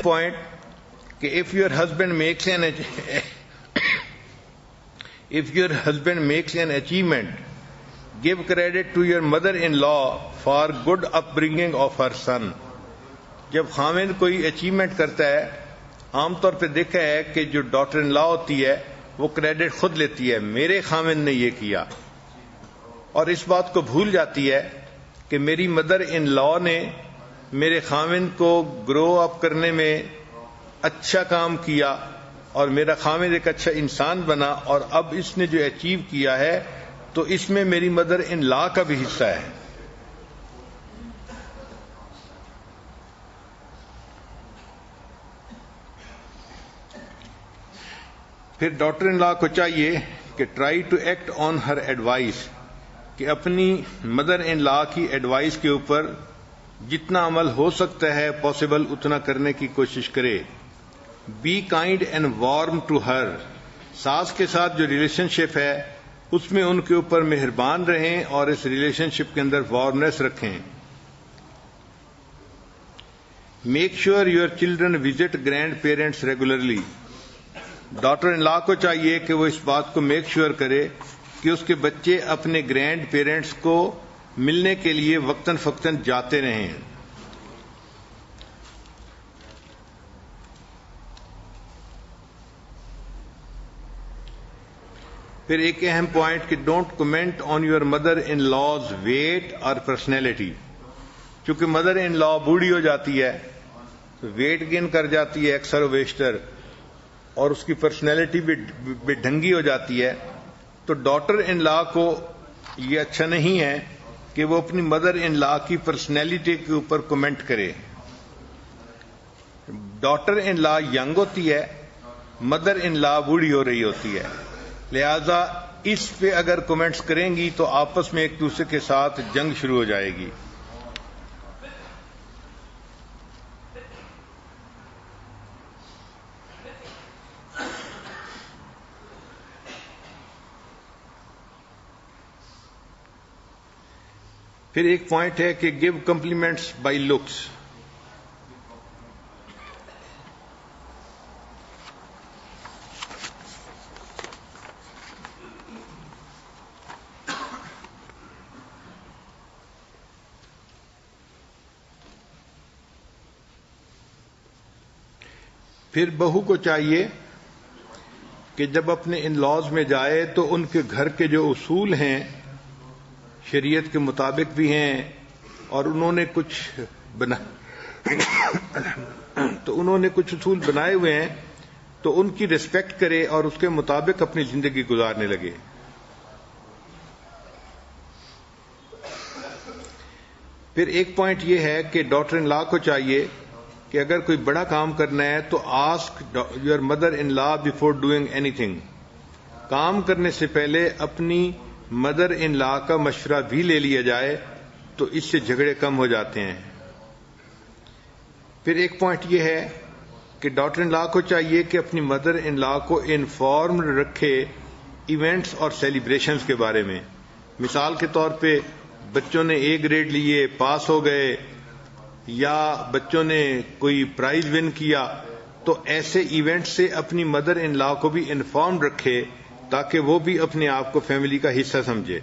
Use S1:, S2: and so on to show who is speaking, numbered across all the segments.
S1: point کہ if your husband makes an achievement, give credit to your mother-in-law for good upbringing of her son. جب خاوند کوئی achievement کرتا ہے، عام طور پہ دیکھا ہے کہ جو ڈاٹر ان لا ہوتی ہے وہ کریڈٹ خود لیتی ہے، میرے خاوند نے یہ کیا، اور اس بات کو بھول جاتی ہے کہ میری مدر ان لا نے میرے خاوند کو گرو اپ کرنے میں اچھا کام کیا اور میرا خاوند ایک اچھا انسان بنا، اور اب اس نے جو اچیو کیا ہے تو اس میں میری مدر ان لا کا بھی حصہ ہے. پھر ڈاٹر ان لا کو چاہیے کہ try to act on her advice, کہ اپنی مدر ان لا کی ایڈوائس کے اوپر جتنا عمل ہو سکتا ہے پاسبل اتنا کرنے کی کوشش کرے. Be kind and warm to her, ساس کے ساتھ جو ریلیشن شپ ہے اس میں ان کے اوپر مہربان رہیں اور اس ریلیشن شپ کے اندر وارمنیس رکھیں. Make sure your children visit grandparents regularly, daughter in law کو چاہیے کہ وہ اس بات کو میک شیور کرے کہ اس کے بچے اپنے گرینڈ پیرنٹس کو ملنے کے لیے وقتاً فوقتاً جاتے رہیں. پھر ایک اہم پوائنٹ کہ don't comment on your mother in law's weight اور پرسنالٹی. چونکہ مدر ان لا بوڑھی ہو جاتی ہے، ویٹ گین کر جاتی ہے اکثر و بیشتر، اور اس کی پرسنالٹی بھی بے ڈھنگی ہو جاتی ہے، تو ڈاٹر ان لا کو یہ اچھا نہیں ہے کہ وہ اپنی مدر ان لا کی پرسنالٹی کے اوپر کمنٹ کرے. ڈاٹر ان لا ینگ ہوتی ہے، مدر ان لا بوڑھی ہو رہی ہوتی ہے، لہذا اس پہ اگر کمنٹس کریں گی تو آپس میں ایک دوسرے کے ساتھ جنگ شروع ہو جائے گی. پھر ایک پوائنٹ ہے کہ گیو کمپلیمنٹس بائی لکس. پھر بہو کو چاہیے کہ جب اپنے ان لاز میں جائے تو ان کے گھر کے جو اصول ہیں شریعت کے مطابق بھی ہیں، اور انہوں نے کچھ اصول بنائے ہوئے ہیں تو ان کی ریسپیکٹ کرے اور اس کے مطابق اپنی زندگی گزارنے لگے. پھر ایک پوائنٹ یہ ہے کہ ڈاٹر ان لا کو چاہیے کہ اگر کوئی بڑا کام کرنا ہے تو ask your mother in law before doing anything. کام کرنے سے پہلے اپنی مدر ان لا کا مشورہ بھی لے لیا جائے تو اس سے جھگڑے کم ہو جاتے ہیں. پھر ایک پوائنٹ یہ ہے کہ ڈاٹر ان لا کو چاہیے کہ اپنی مدر ان لا کو انفارمڈ رکھے ایونٹس اور سیلیبریشنز کے بارے میں. مثال کے طور پہ بچوں نے A گریڈ لیے، پاس ہو گئے، یا بچوں نے کوئی پرائز ون کیا، تو ایسے ایونٹ سے اپنی مدر ان لا کو بھی انفارم رکھے تاکہ وہ بھی اپنے آپ کو فیملی کا حصہ سمجھے.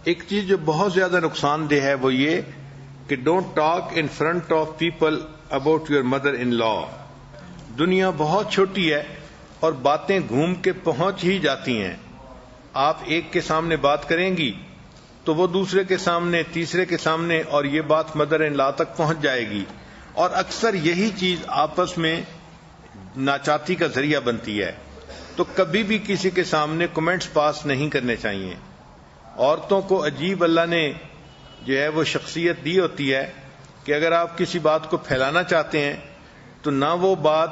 S1: ایک چیز جو بہت زیادہ نقصان دہ ہے وہ یہ کہ don't talk in front of people about your mother in law. دنیا بہت چھوٹی ہے اور باتیں گھوم کے پہنچ ہی جاتی ہیں. آپ ایک کے سامنے بات کریں گی تو وہ دوسرے کے سامنے، تیسرے کے سامنے، اور یہ بات مدر ان لا تک پہنچ جائے گی، اور اکثر یہی چیز آپس میں ناچاتی کا ذریعہ بنتی ہے. تو کبھی بھی کسی کے سامنے کمنٹس پاس نہیں کرنے چاہیے. عورتوں کو عجیب اللہ نے جو ہے وہ شخصیت دی ہوتی ہے کہ اگر آپ کسی بات کو پھیلانا چاہتے ہیں تو نہ وہ بات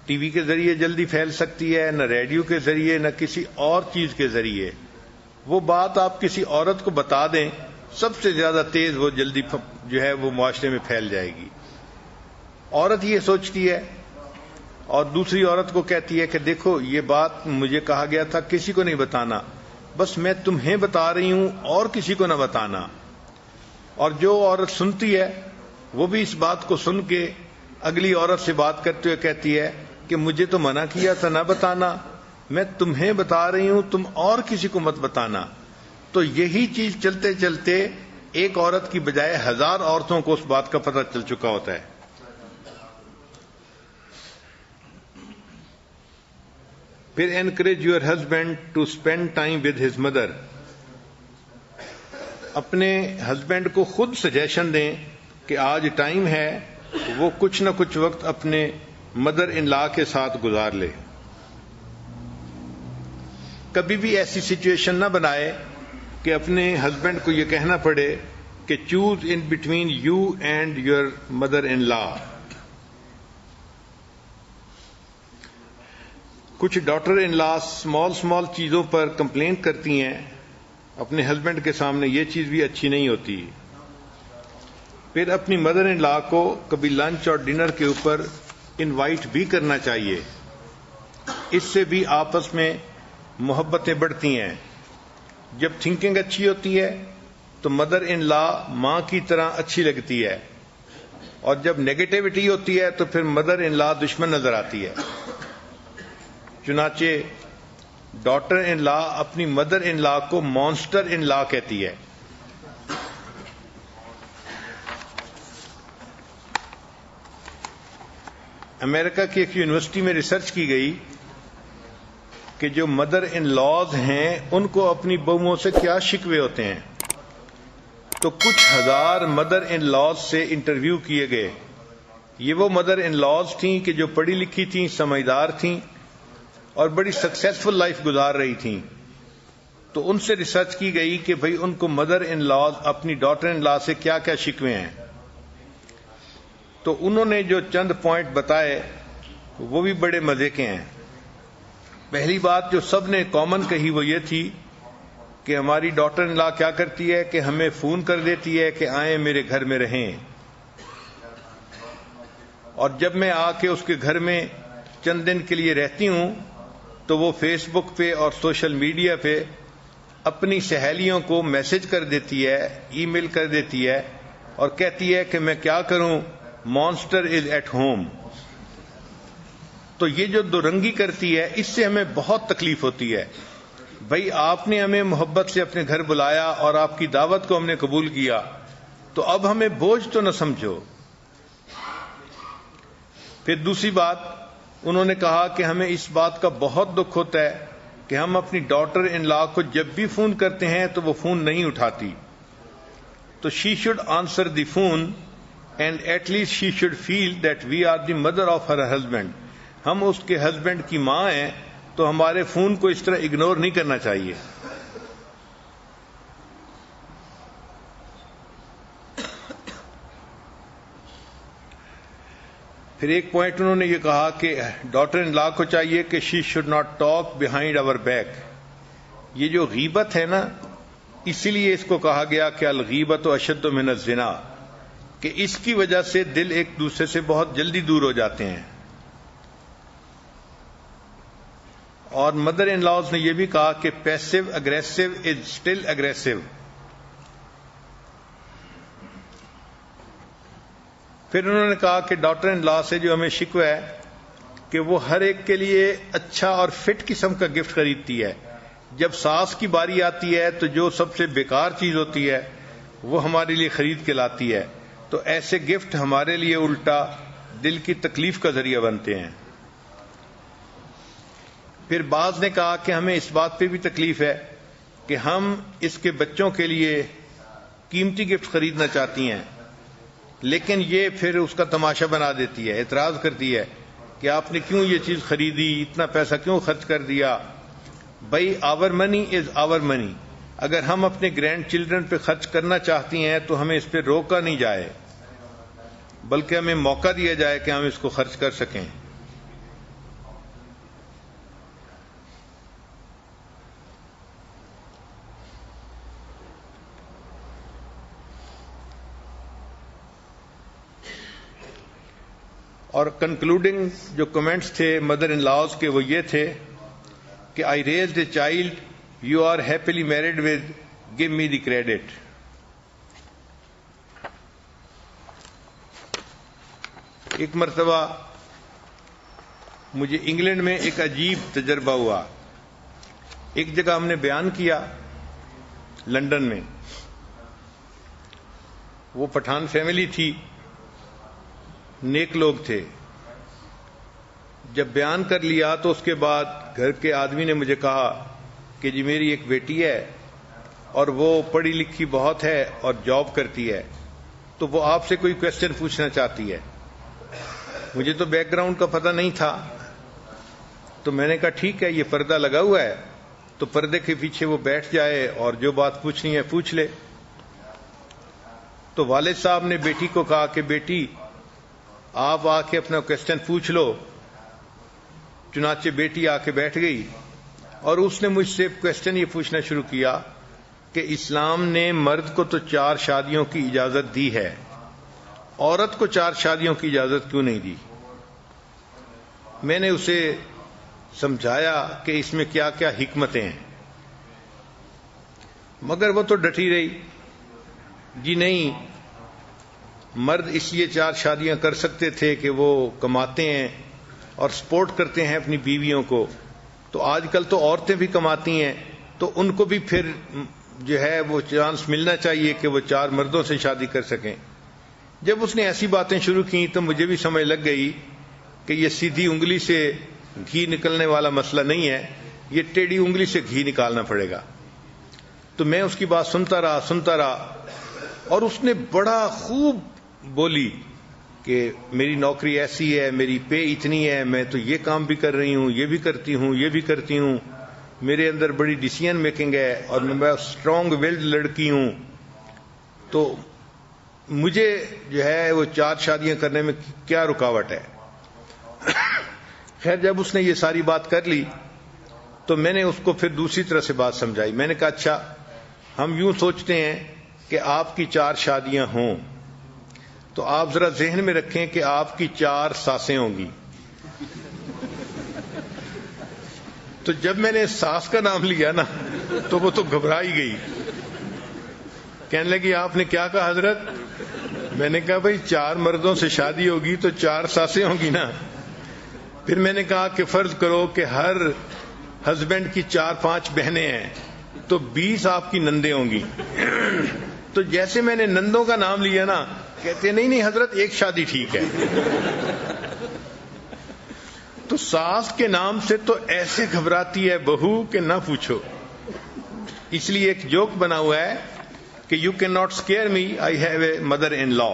S1: ٹی وی کے ذریعے جلدی پھیل سکتی ہے، نہ ریڈیو کے ذریعے، نہ کسی اور چیز کے ذریعے. وہ بات آپ کسی عورت کو بتا دیں، سب سے زیادہ تیز وہ جلدی جو ہے وہ معاشرے میں پھیل جائے گی. عورت یہ سوچتی ہے اور دوسری عورت کو کہتی ہے کہ دیکھو یہ بات مجھے کہا گیا تھا کسی کو نہیں بتانا، بس میں تمہیں بتا رہی ہوں اور کسی کو نہ بتانا. اور جو عورت سنتی ہے وہ بھی اس بات کو سن کے اگلی عورت سے بات کرتے ہوئے کہتی ہے کہ مجھے تو منع کیا تھا نہ بتانا، میں تمہیں بتا رہی ہوں، تم اور کسی کو مت بتانا. تو یہی چیز چلتے چلتے ایک عورت کی بجائے 1000 عورتوں کو اس بات کا پتہ چل چکا ہوتا ہے. پھر encourage your husband to spend time with his mother. اپنے ہسبینڈ کو خود سجیشن دیں کہ آج ٹائم ہے وہ کچھ نہ کچھ وقت اپنے مدر ان لا کے ساتھ گزار لے. کبھی بھی ایسی سچویشن نہ بنائے کہ اپنے ہسبینڈ کو یہ کہنا پڑے کہ choose in between you and your mother in law. کچھ ڈاٹر ان لا اسمال چیزوں پر کمپلین کرتی ہیں اپنے ہسبینڈ کے سامنے، یہ چیز بھی اچھی نہیں ہوتی. پھر اپنی مدر ان لا کو کبھی لنچ اور ڈنر کے اوپر انوائٹ بھی کرنا چاہیے، اس سے بھی آپس میں محبتیں بڑھتی ہیں. جب تھنکنگ اچھی ہوتی ہے تو مدر ان لا ماں کی طرح اچھی لگتی ہے، اور جب نیگیٹیوٹی ہوتی ہے تو پھر مدر ان لا دشمن نظر آتی ہے. چنانچہ ڈاٹر ان لا اپنی مدر ان لا کو مانسٹر ان لا کہتی ہے. امریکہ کی ایک یونیورسٹی میں ریسرچ کی گئی کہ جو مدر ان لاز ہیں ان کو اپنی بہوؤں سے کیا شکوے ہوتے ہیں. تو کچھ 1000 مدر ان لاز سے انٹرویو کیے گئے. یہ وہ مدر ان لاز تھیں کہ جو پڑھی لکھی تھیں، سمجھدار تھیں اور بڑی سکسیسفل لائف گزار رہی تھیں. تو ان سے ریسرچ کی گئی کہ بھئی ان کو مدر ان لاز اپنی ڈاٹر ان لا سے کیا کیا شکوے ہیں. تو انہوں نے جو چند پوائنٹ بتائے وہ بھی بڑے مزے کے ہیں. پہلی بات جو سب نے کامن کہی وہ یہ تھی کہ ہماری ڈاٹر ان لا کیا کرتی ہے کہ ہمیں فون کر دیتی ہے کہ آئیں میرے گھر میں رہیں، اور جب میں آ کے اس کے گھر میں چند دن کے لیے رہتی ہوں تو وہ فیس بک پہ اور سوشل میڈیا پہ اپنی سہیلیوں کو میسج کر دیتی ہے، ای میل کر دیتی ہے اور کہتی ہے کہ میں کیا کروں، مانسٹر از ایٹ ہوم. تو یہ جو دو رنگی کرتی ہے اس سے ہمیں بہت تکلیف ہوتی ہے. بھئی آپ نے ہمیں محبت سے اپنے گھر بلایا اور آپ کی دعوت کو ہم نے قبول کیا، تو اب ہمیں بوجھ تو نہ سمجھو. پھر دوسری بات انہوں نے کہا کہ ہمیں اس بات کا بہت دکھ ہوتا ہے کہ ہم اپنی ڈاٹر ان لا کو جب بھی فون کرتے ہیں تو وہ فون نہیں اٹھاتی. تو she should answer the phone and at least she should feel that we are the mother of her husband. ہم اس کے ہسبینڈ کی ماں ہیں تو ہمارے فون کو اس طرح اگنور نہیں کرنا چاہیے. پھر ایک پوائنٹ انہوں نے یہ کہا کہ ڈاٹر ان لا کو چاہیے کہ she should not talk behind our back. یہ جو غیبت ہے نا، اسی لیے اس کو کہا گیا کہ الغیبت اشد من الزنا، کہ اس کی وجہ سے دل ایک دوسرے سے بہت جلدی دور ہو جاتے ہیں. اور مدر ان لاز نے یہ بھی کہا کہ passive aggressive is still aggressive. پھر انہوں نے کہا کہ ڈاٹر ان لا سے جو ہمیں شکوہ ہے کہ وہ ہر ایک کے لیے اچھا اور فٹ قسم کا گفٹ خریدتی ہے. جب ساس کی باری آتی ہے تو جو سب سے بیکار چیز ہوتی ہے وہ ہمارے لیے خرید کے لاتی ہے. تو ایسے گفٹ ہمارے لیے الٹا دل کی تکلیف کا ذریعہ بنتے ہیں. پھر بعض نے کہا کہ ہمیں اس بات پہ بھی تکلیف ہے کہ ہم اس کے بچوں کے لیے قیمتی گفٹ خریدنا چاہتی ہیں، لیکن یہ پھر اس کا تماشا بنا دیتی ہے، اعتراض کرتی ہے کہ آپ نے کیوں یہ چیز خریدی، اتنا پیسہ کیوں خرچ کر دیا. بھائی آور منی از آور منی. اگر ہم اپنے گرینڈ چلڈرن پہ خرچ کرنا چاہتی ہیں تو ہمیں اس پہ روکا نہیں جائے، بلکہ ہمیں موقع دیا جائے کہ ہم اس کو خرچ کر سکیں. اور کنکلوڈنگ جو کمنٹس تھے مدر ان لاز کے وہ یہ تھے کہ I raised a child you are happily married with give me the credit. ایک مرتبہ مجھے انگلینڈ میں ایک عجیب تجربہ ہوا. ایک جگہ ہم نے بیان کیا لندن میں. وہ پٹھان فیملی تھی, نیک لوگ تھے. جب بیان کر لیا تو اس کے بعد گھر کے آدمی نے مجھے کہا کہ جی میری ایک بیٹی ہے اور وہ پڑھی لکھی بہت ہے اور جاب کرتی ہے, تو وہ آپ سے کوئی کوشچن پوچھنا چاہتی ہے. مجھے تو بیک گراؤنڈ کا پتہ نہیں تھا, تو میں نے کہا ٹھیک ہے, یہ پردہ لگا ہوا ہے تو پردے کے پیچھے وہ بیٹھ جائے اور جو بات پوچھنی ہے پوچھ لے. تو والد صاحب نے بیٹی کو کہا کہ بیٹی آپ آ کے اپنا کوشچن پوچھ لو. چنانچہ بیٹی آ کے بیٹھ گئی اور اس نے مجھ سے کوشچن یہ پوچھنا شروع کیا کہ اسلام نے مرد کو تو 4 شادیوں کی اجازت دی ہے, عورت کو 4 شادیوں کی اجازت کیوں نہیں دی؟ میں نے اسے سمجھایا کہ اس میں کیا کیا حکمتیں ہیں, مگر وہ تو ڈٹی رہی. جی نہیں, مرد اس لیے 4 شادیاں کر سکتے تھے کہ وہ کماتے ہیں اور سپورٹ کرتے ہیں اپنی بیویوں کو, تو آج کل تو عورتیں بھی کماتی ہیں تو ان کو بھی پھر جو ہے وہ چانس ملنا چاہیے کہ وہ 4 مردوں سے شادی کر سکیں. جب اس نے ایسی باتیں شروع کی تو مجھے بھی سمجھ لگ گئی کہ یہ سیدھی انگلی سے گھی نکلنے والا مسئلہ نہیں ہے, یہ ٹیڑھی انگلی سے گھی نکالنا پڑے گا. تو میں اس کی بات سنتا رہا اور اس نے بڑا خوب بولی کہ میری نوکری ایسی ہے, میری پے اتنی ہے, میں تو یہ کام بھی کر رہی ہوں, یہ بھی کرتی ہوں, یہ بھی کرتی ہوں, میرے اندر بڑی ڈیسیژن میکنگ ہے اور میں اسٹرانگ ولڈ لڑکی ہوں, تو مجھے جو ہے وہ 4 شادیاں کرنے میں کیا رکاوٹ ہے. خیر جب اس نے یہ ساری بات کر لی تو میں نے اس کو پھر دوسری طرح سے بات سمجھائی. میں نے کہا اچھا ہم یوں سوچتے ہیں کہ آپ کی 4 شادیاں ہوں, تو آپ ذرا ذہن میں رکھیں کہ آپ کی 4 ساسیں ہوں گی. تو جب میں نے ساس کا نام لیا نا تو وہ تو گھبرا ہی گئی, کہنے لگی آپ نے کیا کہا حضرت؟ میں نے کہا بھائی 4 مردوں سے شادی ہوگی تو 4 ساسیں ہوں گی نا. پھر میں نے کہا کہ فرض کرو کہ ہر ہسبینڈ کی 4-5 بہنیں ہیں تو 20 آپ کی نندیں ہوں گی. تو جیسے میں نے نندوں کا نام لیا نا, کہتے نہیں حضرت ایک شادی ٹھیک ہے. تو ساس کے نام سے تو ایسے گھبراتی ہے بہو کہ نہ پوچھو. اس لیے ایک جوک بنا ہوا ہے کہ you can not scare me, I have a mother in law.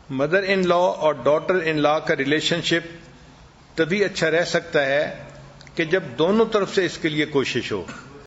S1: Mother in law اور ڈاٹر ان لا کا ریلیشن شپ تبھی اچھا رہ سکتا ہے کہ جب دونوں طرف سے اس کے لیے کوشش ہو.